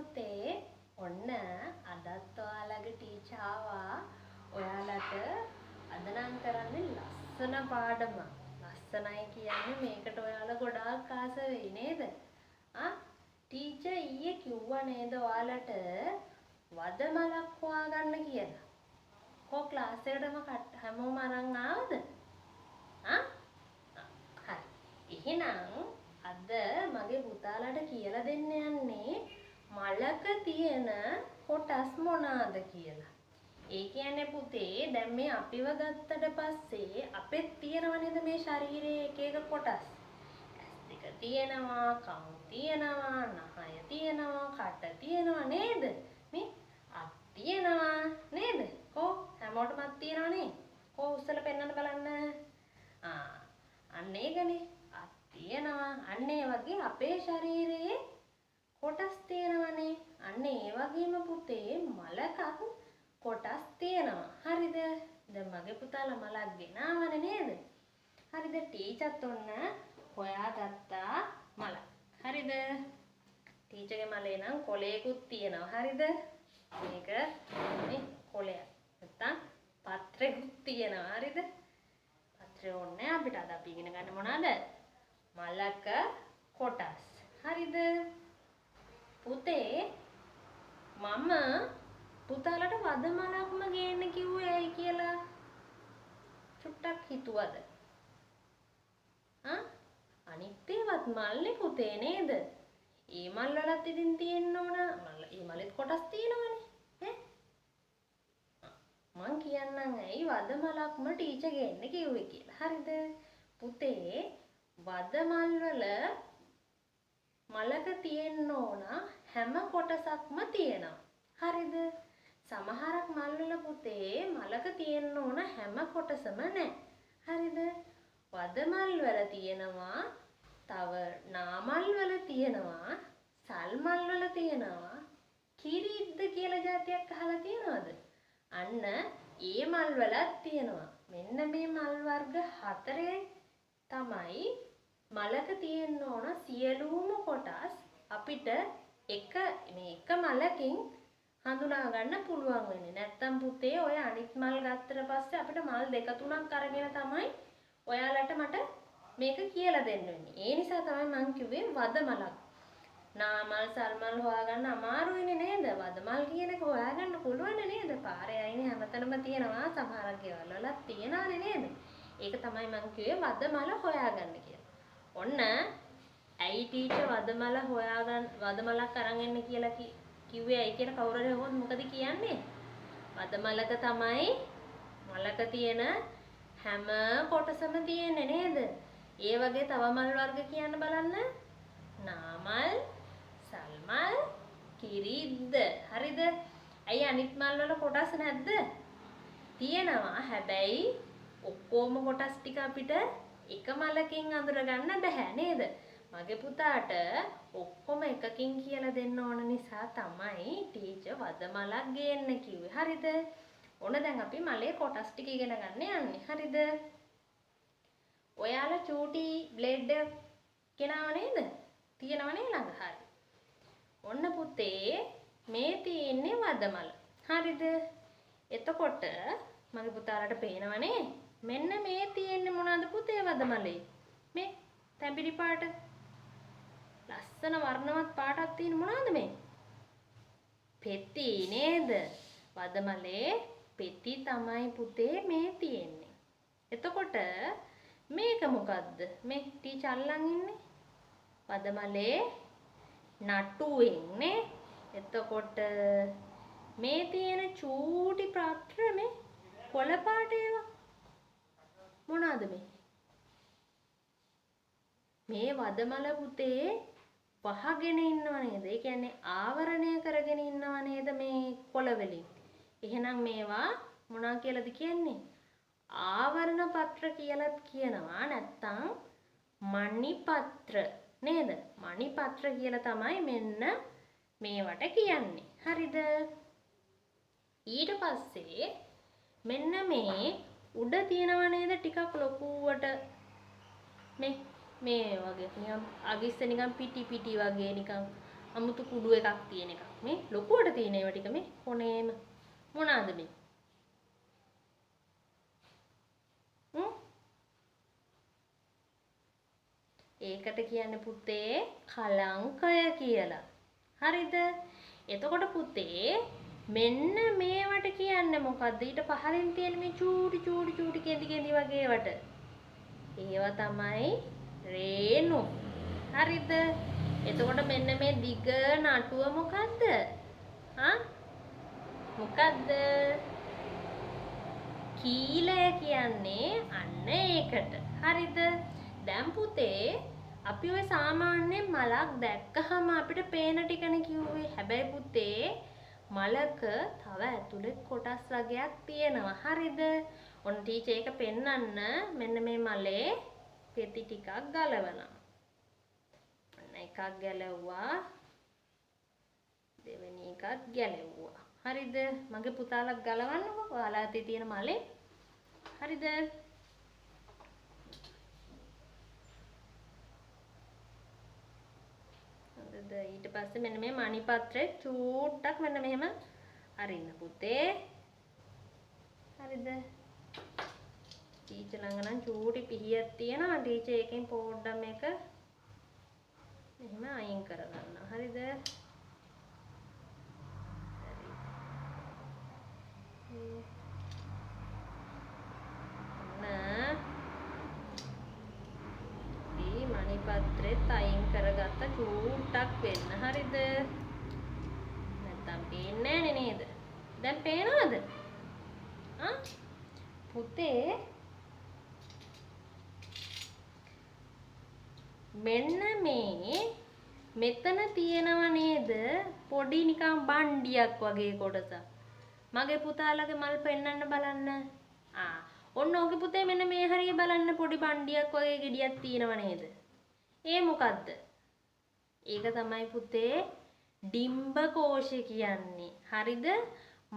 පුතේ ඔන්න අදත් ඔයාලගේ ටීචර් ආවා ඔයාලට අද නම් කරන්නේ ලස්සන පාඩමක්. ලස්සනයි කියන්නේ මේකට ඔයාලා ගොඩාක් ආස වෙයි නේද? ටීචර් ඊයේ කිව්වා නේද ඔයාලට වදමලක් හොයාගන්න කියලා. කො ක්ලාස් එකටම හැමෝම අරන් ආවද? හරි. එහෙනම් අද මගේ පුතාලට කියලා දෙන්න යන්නේ මලක තියෙන කොටස් මොනවාද කියලා. ඒ කියන්නේ පුතේ දැන් මේ අපිව ගත්තට පස්සේ අපෙත් තියෙනව නේද මේ ශරීරයේ එක එක කොටස්. ඇස් දෙක තියෙනවා, කන් තියෙනවා, නහය තියෙනවා, කට තියෙනවා නේද? මේ අත් තියෙනවා නේද? කො හැමෝටම අත් තියෙනවනේ. කො උස්සලා පෙන්නන්න බලන්න. අන්න ඒකනේ. අත් තියෙනවා. අන්න ඒ වගේ අපේ ශරීරයේ කොටස් තියෙනවනේ. අන්න ඒ වගේම පුතේ මලකත් කොටස් තියෙනවා. හරිද? දැන් මගේ පුතාලා මලක් ගෙනාවනේ නේද? හරිද? ටීචර්ත් ඔන්න හොයාගත්තා මලක්. හරිද? ටීචර්ගේ මලේ නම් කොලයකුත් තියෙනවා. හරිද? මේක මේ කොලයක්. නැත්තම් පත්‍රෙකුත් තියෙනවා. හරිද? පත්‍රය ඕනේ අපිට අද අපි ඉගෙන ගන්න මොනවාද? මලක කොටස්. හරිද? පුතේ මම පුතාලට වදමලක්ම ගේන්න කිව්වේ ඇයි කියලා චුට්ටක් හිතුවද? අනිත් ඒවත් මල්නේ පුතේ නේද? ඒ මල් වලත් ඉතින් තියෙන්න ඕන. ඒ මලෙත් කොටස් තියෙනවනේ. මං කියන්නම් ඇයි වදමලක්ම ටීචර් ගේන්න කිව්වේ කියලා. හරිද? පුතේ වදමල් වල මලක තියෙන්න ඕන හැම කොටසක්ම තියෙනවා. හරිද? සමහරක් මල් වල පුතේ මලක තියෙන්න ඕන හැම කොටසම නැහැ. හරිද? වදමල් වල තියෙනවා, තව නාමල් වල තියෙනවා, සල් මල් වල තියෙනවා, කිරිද්ද කියලා જાතියක් අහලා තියෙනවද? අන්න ඒ මල් වලත් තියෙනවා. මෙන්න මේ මල් වර්ග හතරේ තමයි මලක තියෙන්න ඕන සියලුම කොටස් අපිට එක මලකින් හඳුනා ගන්න පුළුවන් වෙන්නේ. නැත්තම් පුතේ ඔය අනිත් මල් ගත්තට පස්සේ අපිට මල් දෙක තුනක් අරගෙන තමයි ඔයාලට මට මේක කියලා දෙන්න වෙන්නේ. ඒ නිසා තමයි මං කිව්වේ වදමලක්. නාමල් සල්මල් හොයාගන්න අමාරුයිනේ නේද? වදමල් කියන එක හොයාගන්න පුළුවන් නේද? පාරේ අයිනේ හැමතැනම තියෙනවා. සමහරක් ගෙවල් වලත් තියෙනවානේ නේද? ඒක තමයි මං කිව්වේ වදමල හොයාගන්න කියලා. ඔන්න ඇයි ටීචර් වදමලක් අරන් එන්න කියලා කිව්වේ ඇයි කියලා කවුරු හරි අහුවොත් මොකද කියන්නේ? වදමලක තමයි මලක තියෙන හැම කොටසම තියෙන්නේ නේද? ඒ වගේ තව මල් වර්ග කියන්න බලන්න. නාමල්, සල්මල්, කිරිද්ද. හරිද? ඇයි අනිත් මල් වල කොටස් නැද්ද? තියෙනවා. හැබැයි ඔක්කොම කොටස් ටික අපිට එක මලකින් අඳුර ගන්න බෑ නේද? මගේ පුතාට ඔක්කොම එකකින් කියලා දෙන්න ඕන නිසා තමයි ටීචර් වදමලක් ගේන්න කිව්වේ. හරිද? ඔන්න දැන් අපි මලේ කොටස් ටික ඉගෙන ගන්න යන්නේ. හරිද? ඔයාලා චූටි බ්ලේඩ් එක ගෙනාව නේද? තියෙනව නේ ළඟ. හරි. ඔන්න පුතේ මේ තියෙන්නේ වදමල. හරිද? එතකොට මගේ පුතාලට පේනවනේ මෙන්න මේ තියෙන්නේ මොනවාද පුතේ වදමලේ? මේ තැඹිලි පාට ලස්සන වර්ණවත් පාටක් තියෙන මොනවාද මේ? පෙති නේද? වදමලේ පෙති තමයි පුතේ මේ තියෙන්නේ. එතකොට මේක මොකද්ද? මේ ටීචර් අල්ලන් ඉන්නේ වදමලේ නටුවෙන් නේ. එතකොට මේ තියෙන චූටි පාත්‍ර මේ කොළ පාට ඒවා මොනවාද මේ? මේ වදමල පුතේ වහගෙන ඉන්නව නේද? ඒ කියන්නේ ආවරණය කරගෙන ඉන්නව නේද මේ කොළ වලින්? එහෙනම් මේවා මොනවා කියලාද කියන්නේ? ආවරණ පත්‍ර කියලාත් කියනවා. නැත්තම් මණි පත්‍ර නේද? මණි පත්‍ර කියලා තමයි මෙන්න මේවට කියන්නේ. හරිද? ඊට පස්සේ මෙන්න මේ උඩ තියෙනව නේද ටිකක් ලොකුවට මේ වගේ නිකන් අගිස්ස නිකන් පිටි වගේ නිකන් අමුතු කුඩු එකක් තියෙන එකක්. මේ ලොකුවට තියෙන ඒවා ටික මේ කොනේම මොනවාද මේ? ඒකට කියන්නේ පුතේ කලංකය කියලා. හරිද? එතකොට පුතේ මෙන්න මේවට කියන්නේ මොකද්ද? ඊට පහලින් තියෙන මේ චූටි කෙඳි වගේ ඒවට. ඒවා තමයි රේණු. හරිද? එතකොට මෙන්න මේ දිග නටුව මොකද්ද? මොකද්ද? කීලය කියන්නේ අන්න ඒකට. හරිද? දැන් පුතේ අපි ඔය සාමාන්‍යයෙන් මලක් දැක්කහම අපිට පේන ටිකනේ කිව්වේ. හැබැයි පුතේ මලක තව ඇතුලේ කොටස් වර්ගයක් තියෙනවා. හරිද? ඔන්න ටීචර් එක පෙන්නන්න මෙන්න මේ මලේ පෙති ටිකක් ගලවනවා. ඔන්න එකක් ගැලවුවා. දෙවෙනි එකත් ගැලවුවා. හරිද? මගේ පුතාලත් ගලවන්නකෝ. ඔයාලා අතේ තියෙන මලේ. හරිද? ඊට පස්සේ මෙන්න මේ මණි පත්‍රේ චූට්ටක් මෙන්න මෙහෙම අරින්න පුතේ. හරිද? ටීචර් ළඟ නම් චූටි පිහියක් තියෙනවා. ටීචර් එකෙන් පොඩ්ඩක් මේක මෙහෙම අයින් කරගන්නවා. හරිද? මණි පත්‍රෙත් අයින් කරගත්ත චූට්ටක් වෙන්න. හරිද? නැත්තම් පේන්නේ නැහැ නේද? දැන් පේනවද? පුතේ මෙන්න මේ මෙතන තියෙනව නේද පොඩි නිකන් බණ්ඩියක් වගේ කොටසක්. මගේ පුතාලගේ මල් පෙන්නන්න බලන්න. ඔන්න ඔගේ පුතේ මෙන්න මේ හරිය බලන්න පොඩි බණ්ඩියක් වගේ ගෙඩියක් තියෙනව නේද? ඒ මොකද්ද? ඒක තමයි පුතේ ඩිම්බ කෝෂය කියන්නේ. හරිද?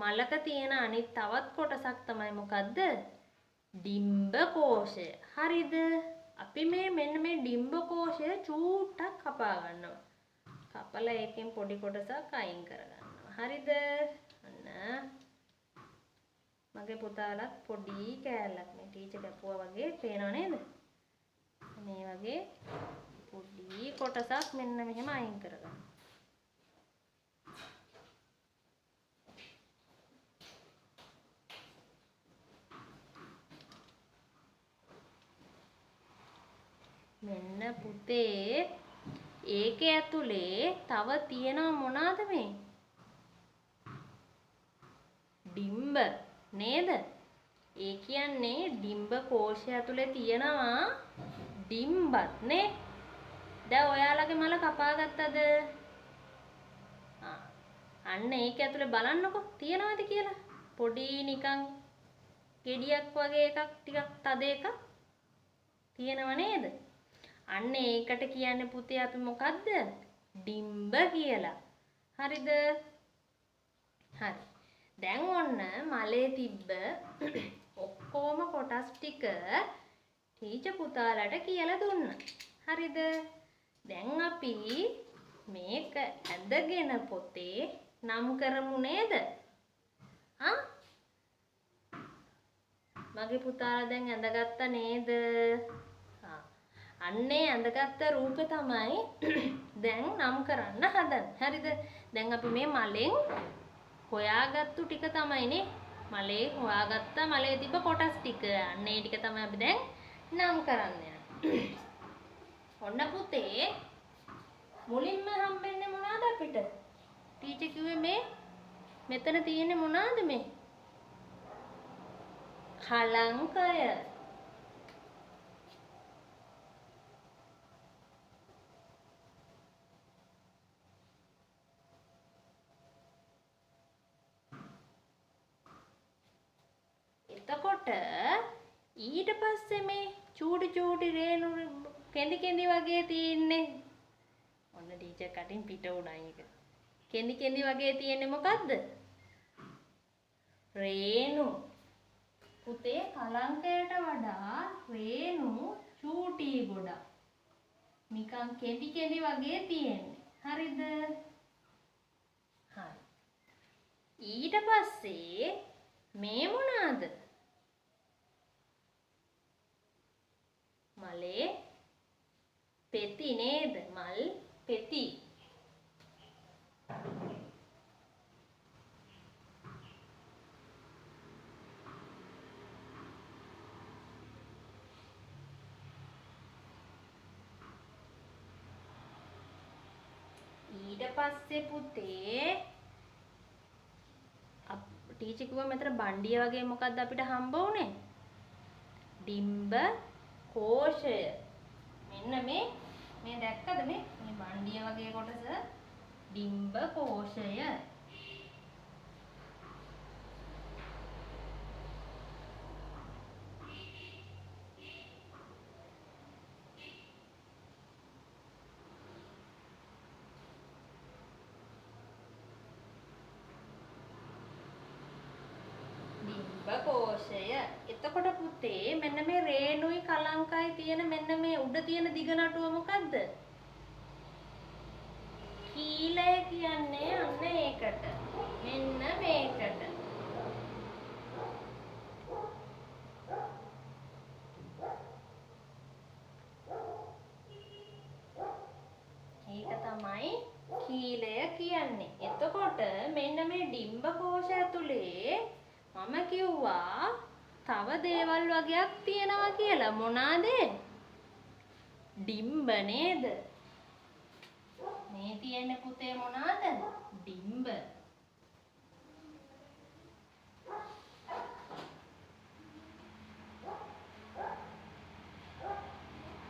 මලක තියෙන අනිත් තවත් කොටසක් තමයි මොකද්ද? ඩිම්බ කෝෂය. හරිද? අපි මෙන්න මේ ඩිම්බ කෝෂය චූට්ටක් කපා ගන්නවා. කපලා ඒකෙන් පොඩි කොටසක් අයින් කරගන්නවා. හරිද? අන්න මගේ පුතාලත් පොඩි කෑල්ලක් මේ ටීචර් කැපුවා වගේ පේනව නේද? මේ වගේ පොඩි කොටසක් මෙන්න මෙහෙම අයින් කරගන්න. මෙන්න පුතේ ඒකේ ඇතුලේ තව තියෙනව මොනවාද මේ? ඩිම්බ නේද? ඒ කියන්නේ ඩිම්බ කෝෂය ඇතුලේ තියෙනවා ඩිම්බත් නේ. දැන් ඔයාලගේ මල කපා ගත්තද? අන්න ඒක ඇතුලේ බලන්නකො තියෙනවද කියලා. පොඩි නිකන් ගෙඩියක් වගේ එකක් ටිකක් තද එකක් තියෙනව නේද? අන්න ඒකට කියන්නේ පුතේ අපි මොකද්ද? ඩිම්බ කියලා. හරිද? හරි. දැන් ඔන්න මලේ තිබ්බ ඔක්කොම කොටස් ටික ටීචර් පුතාලට කියලා දුන්නා. හරිද? දැන් අපි මේක ඇදගෙන පොතේ නම් කරමු නේද? මගේ පුතාලා දැන් ඇඳගත්තා නේද? අන්නේ ඇඳගත්ත රූපේ තමයි දැන් නම් කරන්න හදන්නේ. හරිද? දැන් අපි මේ මලෙන් හොයාගත්තු ටික තමයිනේ. මලේ හොයාගත්ත මලේ තිබ්බ කොටස් ටික. අන්න ඒ ටික තමයි අපි දැන් නම් කරන්න යන්නේ. ඔන්න පුතේ මුලින්ම හම්බෙන්නේ මොනවාද අපිට? ටීචර් කිව්වේ මේ මෙතන තියෙන්නේ මොනවාද මේ? කලංකය. එතකොට ඊට පස්සේ මේ චූටි රේණු කෙඳි වගේ තියෙන්නේ. ඔන්න ටීචර් කටින් පිට උණා එක. කෙඳි වගේ තියෙන්නේ මොකද්ද? රේණු. පුතේ කලංකයට වඩා රේණු චූටි ගොඩක්. නිකන් කෙඳි වගේ තියෙන්නේ. හරිද? හරි. ඊට පස්සේ මේ මොනවාද? මලේ පෙති නේද? මල් පෙති. ඊට පස්සේ පුතේ ටීචර් කිව්වා මෙතන බණ්ඩිය වගේ මොකක්ද අපිට හම්බ වුනේ? ඩිම්බ කෝෂය. මෙන්න මේ දැක්කද මේ බණ්ඩිය වගේ කොටස ඩිම්බ කෝෂය. කෝෂය. එතකොට පුතේ මෙන්න මේ රේණුයි කලංකයි තියෙන මෙන්න මේ උඩ තියෙන දිග නටුව මොකද්ද? කීලය කියන්නේ අන්න ඒකට. මෙන්න මේකට. ඒක තමයි කීලය කියන්නේ. එතකොට මෙන්න මේ ඩිම්බ කෝෂය ඇතුලේ මම කිව්වා තව දේවල් වගේක් තියෙනවා කියලා. මොනවාද? ඩිම්බ නේද? මේ තියෙන්නේ පුතේ මොනවාද? ඩිම්බ.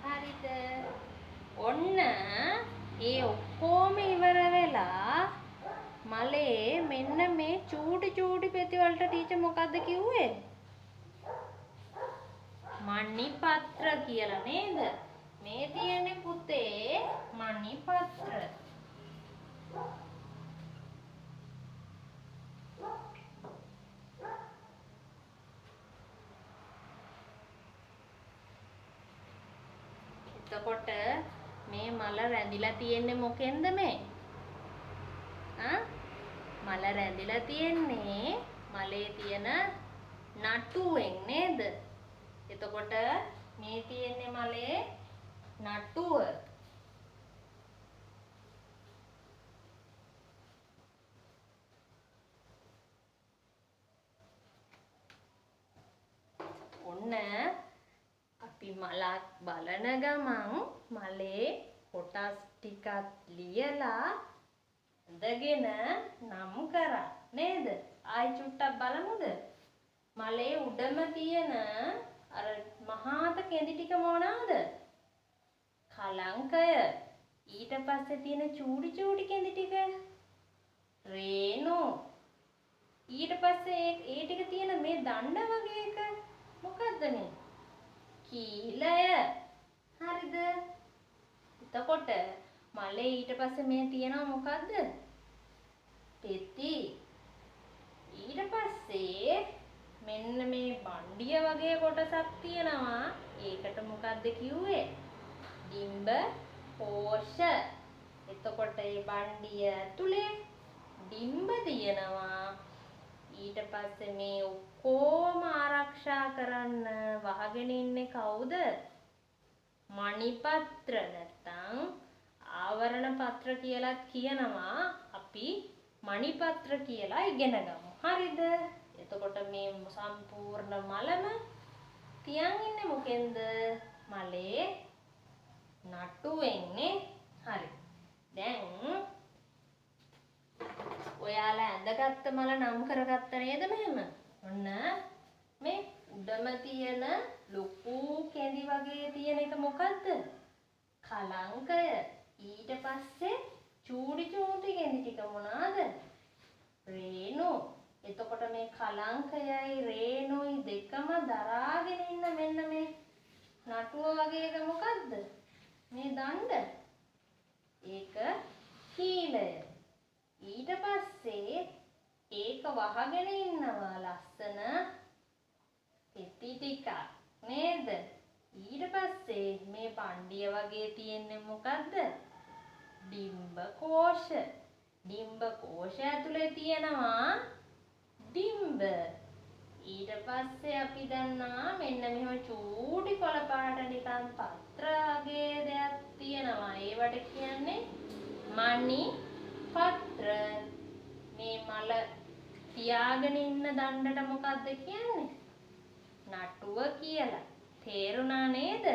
හරිද? ඔන්න ඒ ඔක්කොම ඉවර වෙලා මලේ මෙන්න මේ චූටි පෙති වලට ටීචර් මොකද්ද කිව්වේ? මණිපත්‍ර කියලා නේද? මේ තියෙන්නේ පුතේ මණිපත්‍ර. එතකොට මේ මල රැඳිලා තියෙන්නේ මොකෙන්ද මේ? මල රැඳිලා තියෙන්නේ මලේ තියෙන නටුවෙන් නේද? එතකොට මේ තියෙන්නේ මලේ නටුව. ඔන්න අපි මලක් බලන ගමන් මලේ කොටස් ටිකක් ලියලා ඉඳගෙන නම් කරා නේද? ආයි චුට්ටක් බලමුද? මලේ උඩම තියෙන අර මහාත කෙඳි ටික මොනවාද? කලංකය. ඊට පස්සේ තියෙන චූටි කෙඳි ටික රේණු. ඊට පස්සේ ඒ ටික තියෙන මේ දණ්ඩ වගේ එක මොකද්ද මේ? කීලය. හරිද? එතකොට මලේ ඊට පස්සේ මේ තියෙනවා මොකද්ද? පෙති. ඊට පස්සේ මෙන්න මේ බණ්ඩිය වගේ කොටසක් තියෙනවා. ඒකට මොකද්ද කිව්වේ? ඩිම්බ කෝෂ. එතකොට මේ බණ්ඩිය ඇතුලේ ඩිම්බ තියෙනවා. ඊට පස්සේ මේ ඔක්කොම ආරක්ෂා කරන්න වහගෙන ඉන්නේ කවුද? මණිපත්‍ර නැත්තම් ආවරණ පත්‍ර කියලාත් කියනවා. අපි මණිපත්‍ර කියලා ඉගෙන ගමු. හරිද? එතකොට මේ සම්පූර්ණ මලම තියන් ඉන්නේ මොකෙන්ද? මලේ නටුවෙන්නේ. හරි. දැන් ඔයාලා ඇඳගත්ත මල නම් කරගත්ත නේද මෙහෙම? ඔන්න මේ උඩම තියෙන ලොකු කෙඳි වගේ තියෙන එක මොකද්ද? කලංකය. ඊට පස්සේ චූටි කෙඳි ටික මොනවාද? රේණු. එතකොට මේ කලංකයයි රේණුයි දෙකම දරාගෙන ඉන්න මෙන්න මේ නටුව වගේ එක මොකද්ද? මේ දණ්ඩ. ඒක කීලය. ඊට පස්සේ ඒක වහගෙන ඉන්නවා ලස්සන පෙති ටිකක් නේද? ඊට පස්සේ මේ පණ්ඩිය වගේ තියෙන්නේ මොකද්ද? ඩිම්බ ඩිම්බකෝෂ. ඩිම්බකෝෂ ඇතුලේ තියෙනවා ඩිම්බ. ඊට පස්සේ අපි දන්නවා මෙන්න මෙහෙම චූටි කොළ පාට නිකන් පත්‍ර වගේ දෙයක් තියෙනවා. ඒවට කියන්නේ මණි පත්‍ර. මේ මල තියාගෙන ඉන්න දණ්ඩට මොකද්ද කියන්නේ? නටුව කියලා. තේරුණා නේද?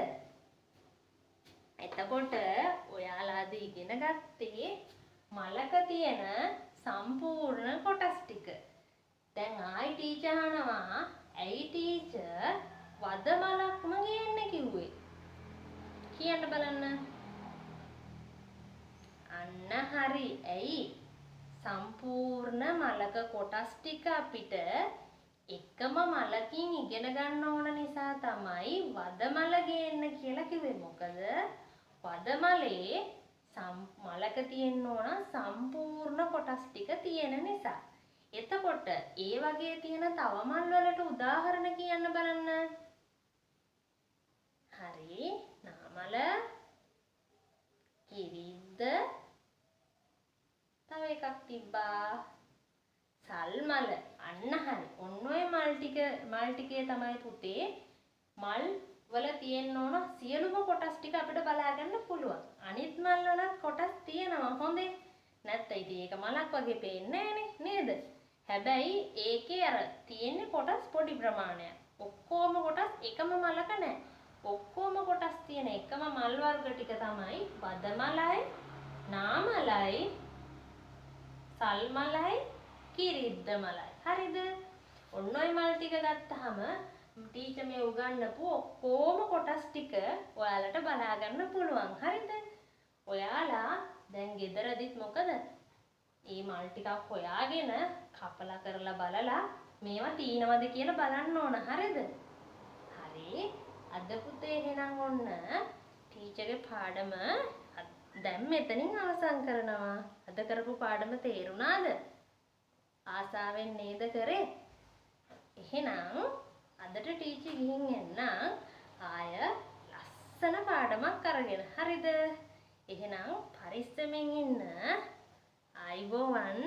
එතකොට ඔයාලා අද ඉගෙන ගත්තේ මලක තියෙන සම්පූර්ණ කොටස් ටික. දැන් ආයි ටීචර් අහනවා ඇයි ටීචර් වද මලක්ම ගේන්න කිව්වේ? කියන්න බලන්න. අන්න හරි. ඇයි? සම්පූර්ණ මලක කොටස් ටික අපිට එකම මලකින් ඉගෙන ගන්න ඕන නිසා තමයි වදමල ගේන්න කියලා කිව්වේ. මොකද වදමලේ මලක තියෙන්න ඕන සම්පූර්ණ කොටස් ටික තියෙන නිසා. එතකොට ඒ වගේ තියෙන තව මල් වලට උදාහරණ කියන්න බලන්න. හරි. නාමල, කිරිද්ද, තව එකක් තිබ්බා සල්මල. අන්න හරි. ඔන්න ඔය මල් ටිකේ තමයි පුතේ මල් වල තියෙන්න ඕන සියලුම කොටස් ටික අපිට බලා ගන්න පුළුවන්. අනිත් මල් වලත් කොටස් තියෙනවා හොඳේ. නැත්නම් ඉතින් ඒක මලක් වගේ පේන්නේ නෑනේ නේද? හැබැයි ඒකේ අර තියෙන්නේ කොටස් පොඩි ප්‍රමාණයක්. ඔක්කොම කොටස් එකම මලක නෑ. ඔක්කොම කොටස් තියෙන එකම මල් වර්ග ටික තමයි වදමලයි, නාමලයි, සල්මලයි, කිරිද්ද මලයි. හරිද? ඔන්න ඔය මල් ටික ගත්තාම ටීචර් මේ උගන්වපු ඔක්කොම කොටස් ටික ඔයාලට බලා ගන්න පුළුවන්. හරිද? ඔයාලා දැන් ගෙදරදිත් මොකද? මේ මල් ටිකක් හොයාගෙන කපලා කරලා බලලා මේවා තීනවද කියලා බලන්න ඕන. හරිද? හරි. අද පුතේ එහෙනම් ඔන්න ටීචර්ගේ පාඩම දැන් මෙතනින් අවසන් කරනවා. අද කරපු පාඩම තේරුණාද? ආසාවෙන් නේද කරේ? එහෙනම් අදට ටීචර් ගිහින් එන්නම් ආය ලස්සන පාඩමක් අරගෙන. හරිද? එහෙනම් පරිස්සමෙන් ඉන්න. ආයිබෝවන්.